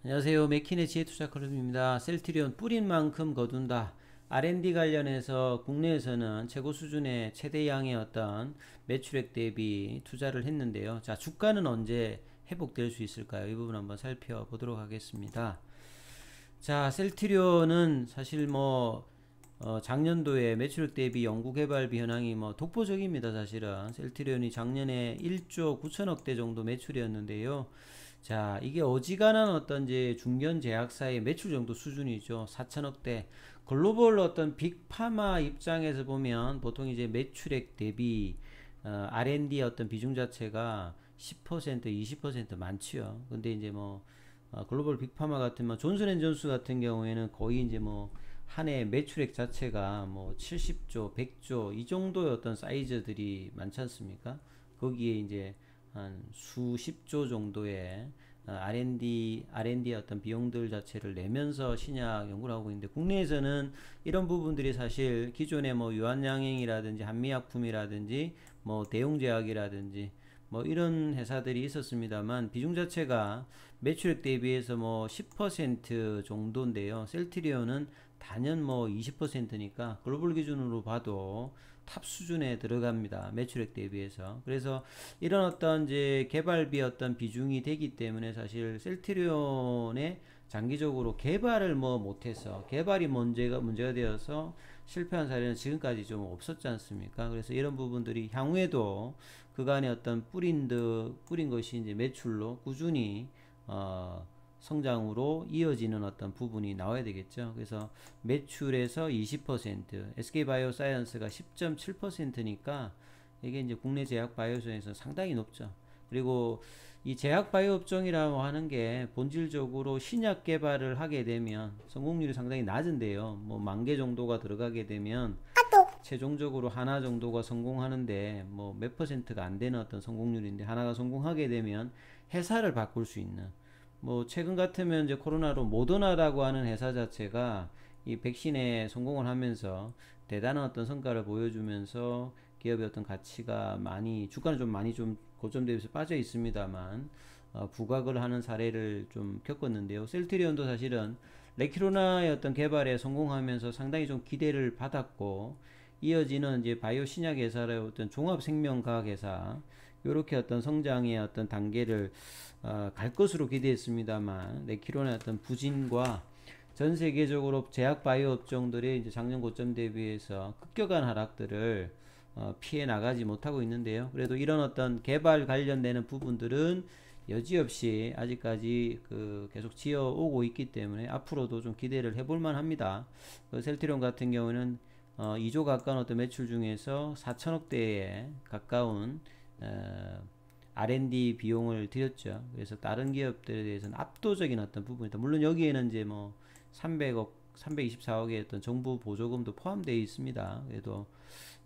안녕하세요. 맥킨의 지혜투자 클럽입니다. 셀트리온 뿌린 만큼 거둔다. R&D 관련해서 국내에서는 최고 수준의 최대량의 어떤 매출액 대비 투자를 했는데요. 자, 주가는 언제 회복될 수 있을까요? 이 부분 한번 살펴보도록 하겠습니다. 자, 셀트리온은 사실 작년도에 매출액 대비 연구개발비 현황이 독보적입니다. 사실은 셀트리온이 작년에 1조 9천억대 정도 매출이었는데요. 자, 이게 어지간한 어떤 이제 중견 제약사의 매출 정도 수준이죠. 4천억대. 글로벌 어떤 빅파마 입장에서 보면 보통 이제 매출액 대비 R&D 어떤 비중 자체가 10% 20% 많지요. 근데 이제 글로벌 빅파마 같은 존슨앤존스 같은 경우에는 거의 이제 한 해 매출액 자체가 70조, 100조 이 정도의 어떤 사이즈들이 많지 않습니까? 거기에 이제 한 수십조 정도의 R&D 어떤 비용들 자체를 내면서 신약 연구를 하고 있는데, 국내에서는 이런 부분들이 사실 기존의 유한양행이라든지 한미약품이라든지 대웅제약이라든지 이런 회사들이 있었습니다만, 비중 자체가 매출액 대비해서 10% 정도인데요. 셀트리온은 단연 20%니까 글로벌 기준으로 봐도 탑 수준에 들어갑니다. 매출액 대비해서. 그래서 이런 어떤 이제 개발비 어떤 비중이 되기 때문에 사실 셀트리온의 장기적으로 개발을 못해서 개발이 문제가 되어서 실패한 사례는 지금까지 좀 없었지 않습니까? 그래서 이런 부분들이 향후에도 그간의 어떤 뿌린 것이 이제 매출로 꾸준히 성장으로 이어지는 어떤 부분이 나와야 되겠죠. 그래서 매출에서 20%, SK바이오사이언스가 10.7%니까 이게 이제 국내 제약 바이오에서 상당히 높죠. 그리고 이 제약 바이오 업종이라고 하는 게 본질적으로 신약 개발을 하게 되면 성공률이 상당히 낮은데요. 만 개 정도가 들어가게 되면 최종적으로 하나 정도가 성공하는데 몇 퍼센트가 안 되는 어떤 성공률인데, 하나가 성공하게 되면 회사를 바꿀 수 있는, 최근 같으면 이제 코로나로 모더나라고 하는 회사 자체가 이 백신에 성공을 하면서 대단한 어떤 성과를 보여주면서 기업의 어떤 가치가 많이, 주가는 좀 많이 좀 고점 대비해서 빠져 있습니다만 부각을 하는 사례를 좀 겪었는데요. 셀트리온도 사실은 레키로나의 어떤 개발에 성공하면서 상당히 좀 기대를 받았고, 이어지는 이제 바이오 신약 회사의 어떤 종합 생명과학 회사, 요렇게 어떤 성장의 어떤 단계를 갈 것으로 기대했습니다만, 레키론의 어떤 부진과 전 세계적으로 제약 바이오 업종들의 이제 작년 고점 대비해서 급격한 하락들을 피해 나가지 못하고 있는데요. 그래도 이런 어떤 개발 관련되는 부분들은 여지없이 아직까지 계속 지어오고 있기 때문에 앞으로도 좀 기대를 해볼 만합니다. 셀트리온 같은 경우는 2조 가까운 어떤 매출 중에서 4천억대에 가까운 R&D 비용을 들였죠. 그래서 다른 기업들에 대해서는 압도적인 어떤 부분이다. 물론 여기에는 이제 300억, 324억의 어떤 정부 보조금도 포함되어 있습니다. 그래도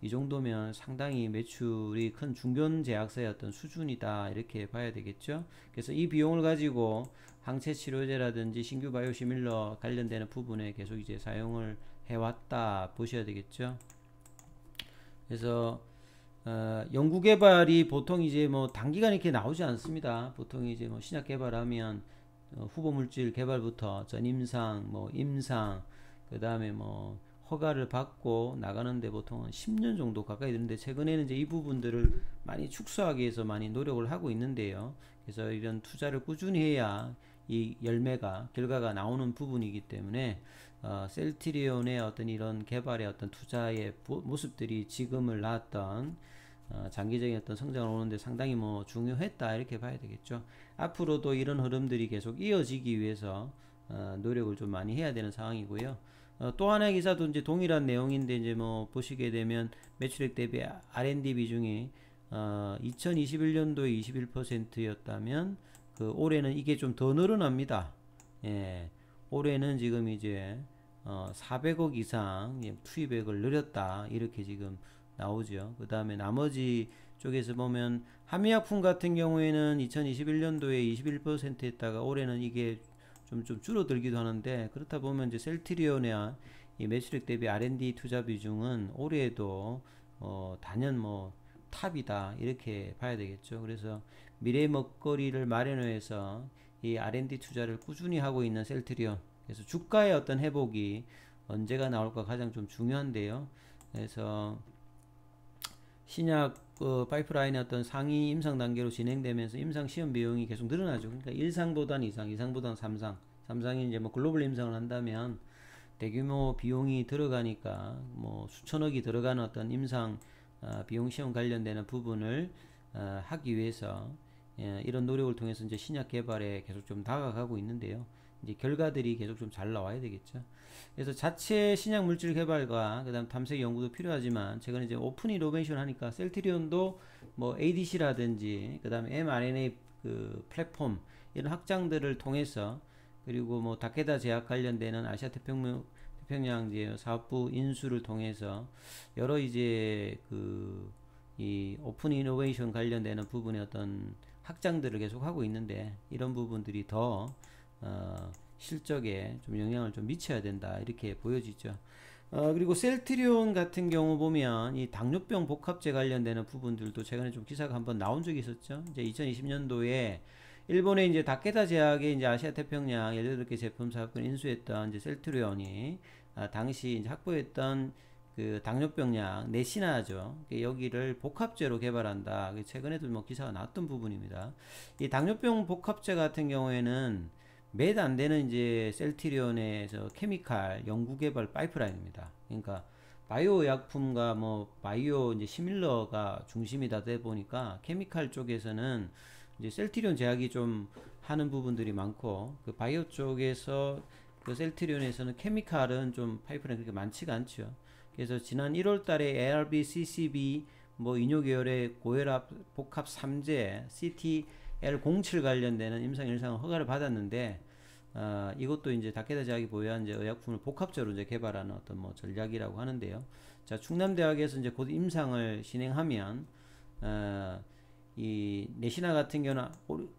이 정도면 상당히 매출이 큰 중견 제약사의 어떤 수준이다, 이렇게 봐야 되겠죠. 그래서 이 비용을 가지고 항체 치료제라든지 신규 바이오시밀러 관련되는 부분에 계속 이제 사용을 해왔다 보셔야 되겠죠. 그래서 연구개발이 보통 이제 단기간에 이렇게 나오지 않습니다. 보통 이제 신약 개발하면 후보 물질 개발부터 전임상, 임상, 그 다음에 허가를 받고 나가는데 보통은 10년 정도 가까이 되는데, 최근에는 이제 이 부분들을 많이 축소하기 위해서 많이 노력을 하고 있는데요. 그래서 이런 투자를 꾸준히 해야 이 결과가 나오는 부분이기 때문에 셀트리온의 어떤 이런 개발의 어떤 투자의 모습들이 지금을 낳았던 장기적인 어떤 성장을 오는데 상당히 중요했다, 이렇게 봐야 되겠죠. 앞으로도 이런 흐름들이 계속 이어지기 위해서 노력을 좀 많이 해야 되는 상황이고요. 또 하나의 기사도 이제 동일한 내용인데, 이제 보시게 되면 매출액 대비 R&D 비중이 2021년도에 21%였다면 올해는 이게 좀 더 늘어납니다. 예, 올해는 지금 이제 400억 이상 투입액을 늘렸다, 이렇게 지금 나오죠. 그 다음에 나머지 쪽에서 보면 한미약품 같은 경우에는 2021년도에 21% 했다가 올해는 이게 좀 줄어들기도 하는데, 그렇다 보면 이제 셀트리온의 이 매출액 대비 R&D 투자 비중은 올해에도 단연 탑이다, 이렇게 봐야 되겠죠. 그래서 미래 먹거리를 마련해서 이 R&D 투자를 꾸준히 하고 있는 셀트리온. 그래서 주가의 어떤 회복이 언제가 나올까 가장 좀 중요한데요. 그래서 신약 파이프라인의 어떤 상위 임상 단계로 진행되면서 임상 시험 비용이 계속 늘어나죠. 그러니까 1상보다는 2상, 2상보다는 3상, 3상이 이제 뭐 글로벌 임상을 한다면 대규모 비용이 들어가니까 뭐 수천억이 들어가는 어떤 임상 비용 시험 관련되는 부분을 하기 위해서 이런 노력을 통해서 이제 신약 개발에 계속 좀 다가가고 있는데요. 이제 결과들이 계속 좀 잘 나와야 되겠죠. 그래서 자체 신약 물질 개발과 그다음 탐색 연구도 필요하지만 최근에 이제 오픈 이노베이션 하니까 셀트리온도 뭐 ADC라든지 그다음에 mRNA 그 플랫폼 이런 확장들을 통해서 그리고 뭐 다케다 제약 관련되는 아시아 태평양 이제 사업부 인수를 통해서 여러 이제 그 이 오픈 이노베이션 관련되는 부분의 어떤 확장들을 계속 하고 있는데 이런 부분들이 더 실적에 좀 영향을 좀 미쳐야 된다 이렇게 보여지죠. 그리고 셀트리온 같은 경우 보면 이 당뇨병 복합제 관련되는 부분들도 최근에 좀 기사가 한번 나온 적이 있었죠. 이제 2020년도에 일본의 이제 다케다 제약의 이제 아시아 태평양 18개 제품 사업을 인수했던 이제 셀트리온이 당시 이제 확보했던 그 당뇨병약 내시나죠. 여기를 복합제로 개발한다. 최근에도 뭐 기사가 나왔던 부분입니다. 이 당뇨병 복합제 같은 경우에는 몇 안 되는 이제 셀트리온에서 케미칼 연구 개발 파이프라인입니다. 그러니까 바이오 약품과 뭐 바이오 이제 시밀러가 중심이다 돼 보니까 케미칼 쪽에서는 이제 셀트리온 제약이 좀 하는 부분들이 많고 그 바이오 쪽에서 그 셀트리온에서는 케미칼은 좀 파이프라인 그렇게 많지가 않죠. 그래서 지난 1월 달에 ARB, CCB 뭐 이뇨 계열의 고혈압 복합 3제 CTL07 관련되는 임상 1상 허가를 받았는데 이것도 이제 다케다 제약이 보유한 이제 의약품을 복합적으로 이제 개발하는 어떤 뭐 전략이라고 하는데요. 자, 충남대학에서 이제 곧 임상을 진행하면 이 내시나 같은 경우는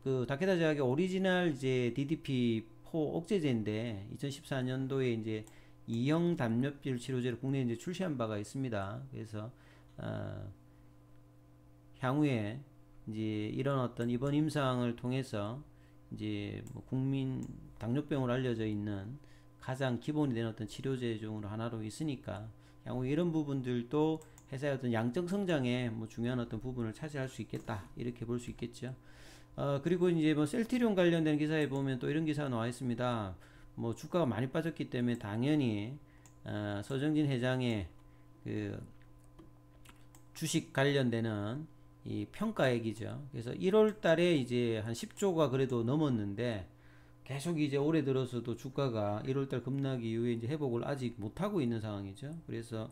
그 다케다 제약의 오리지널 이제 DDP4 억제제인데 2014년도에 이제 2형 담뇨병 치료제를 국내에 이제 출시한 바가 있습니다. 그래서 향후에 이제 이런 어떤 이번 임상을 통해서 이제 뭐 국민 당뇨병으로 알려져 있는 가장 기본이 되는 어떤 치료제 중으로 하나로 있으니까 향후 이런 부분들도 회사의 어떤 양적 성장에 뭐 중요한 어떤 부분을 차지할 수 있겠다 이렇게 볼 수 있겠죠. 그리고 이제 뭐 셀트리온 관련된 기사에 보면 또 이런 기사가 나와 있습니다. 뭐 주가가 많이 빠졌기 때문에 당연히 서정진 회장의 그 주식 관련되는 이 평가액이죠. 그래서 1월 달에 이제 한 10조가 그래도 넘었는데 계속 이제 올해 들어서도 주가가 1월 달 급락 이후에 이제 회복을 아직 못 하고 있는 상황이죠. 그래서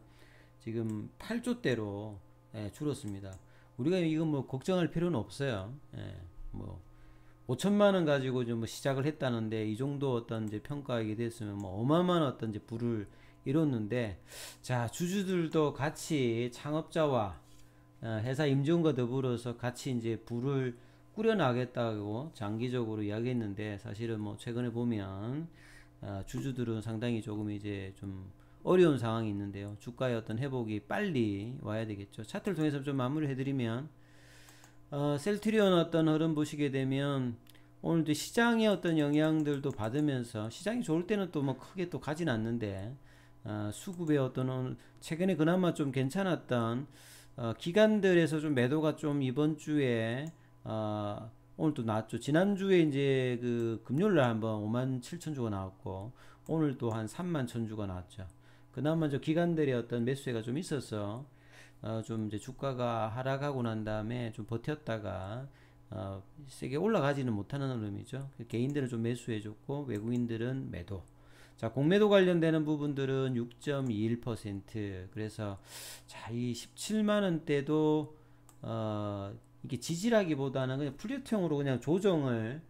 지금 8조대로 줄었습니다. 우리가 이건 뭐 걱정할 필요는 없어요. 뭐 5천만 원 가지고 좀 뭐 시작을 했다는데 이 정도 어떤 이제 평가액이 됐으면 뭐 어마어마한 어떤 이제 부를 이뤘는데 자 주주들도 같이 창업자와 회사 임종과 더불어서 같이 이제 부를 꾸려나가겠다고 장기적으로 이야기했는데 사실은 뭐 최근에 보면 주주들은 상당히 조금 이제 좀 어려운 상황이 있는데요. 주가의 어떤 회복이 빨리 와야 되겠죠. 차트를 통해서 좀 마무리 해드리면 셀트리온 어떤 흐름 보시게 되면 오늘도 시장의 어떤 영향들도 받으면서 시장이 좋을 때는 또 뭐 크게 또 가진 않는데 수급의 어떤 최근에 그나마 좀 괜찮았던 기관들에서 좀 매도가 좀 이번 주에 오늘 또 나왔죠. 지난주에 이제 그 금요일날 한번 57,000주가 나왔고 오늘 또 한 31,000주가 나왔죠. 그나마 저 기관들의 어떤 매수세가 좀 있어서 좀 이제 주가가 하락하고 난 다음에 좀 버텼다가 세게 올라가지는 못하는 흐름이죠. 개인들은 좀 매수해줬고 외국인들은 매도. 자, 공매도 관련되는 부분들은 6.21%. 그래서 자, 이 17만 원대도 이게 지지라기보다는 그냥 플랫형으로 그냥 조정을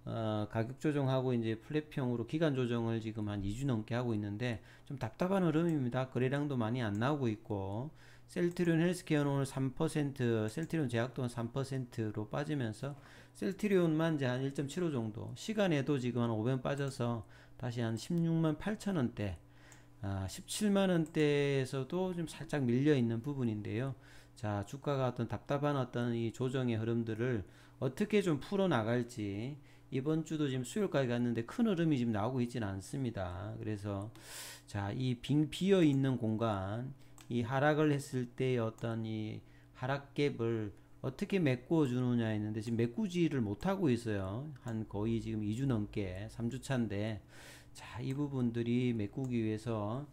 가격 조정하고 이제 플랫형으로 기간 조정을 지금 한 2주 넘게 하고 있는데 좀 답답한 흐름입니다. 거래량도 많이 안 나오고 있고 셀트리온 헬스케어는 오늘 3%, 셀트리온 제약 또한 3%로 빠지면서 셀트리온만 이제 한 1.75 정도 시간에도 지금 한 500원 빠져서 다시 한 16만 8천 원대 17만 원대에서도 좀 살짝 밀려 있는 부분인데요. 자, 주가가 어떤 답답한 어떤 이 조정의 흐름들을 어떻게 좀 풀어 나갈지 이번 주도 지금 수요일까지 갔는데 큰 흐름이 지금 나오고 있지는 않습니다. 그래서 자, 이 비어 있는 공간, 이 하락을 했을 때의 어떤 이 하락갭을 어떻게 메꾸어 주느냐 했는데 지금 메꾸지를 못하고 있어요. 한 거의 지금 2주 넘게 3주 차인데, 자, 이 부분들이 메꾸기 위해서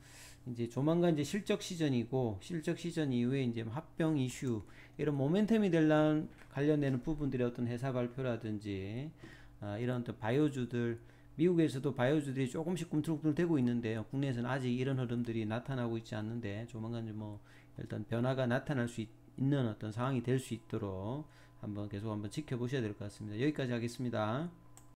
이제 조만간 이제 실적 시즌이고, 실적 시즌 이후에 이제 합병 이슈, 이런 모멘텀이 될랑 관련되는 부분들의 어떤 회사 발표라든지, 이런 또 바이오주들, 미국에서도 바이오주들이 조금씩 꿈틀꿈틀 되고 있는데요. 국내에서는 아직 이런 흐름들이 나타나고 있지 않는데, 조만간 뭐 일단 변화가 나타날 수 있는 어떤 상황이 될 수 있도록 한번 계속 한번 지켜보셔야 될 것 같습니다. 여기까지 하겠습니다.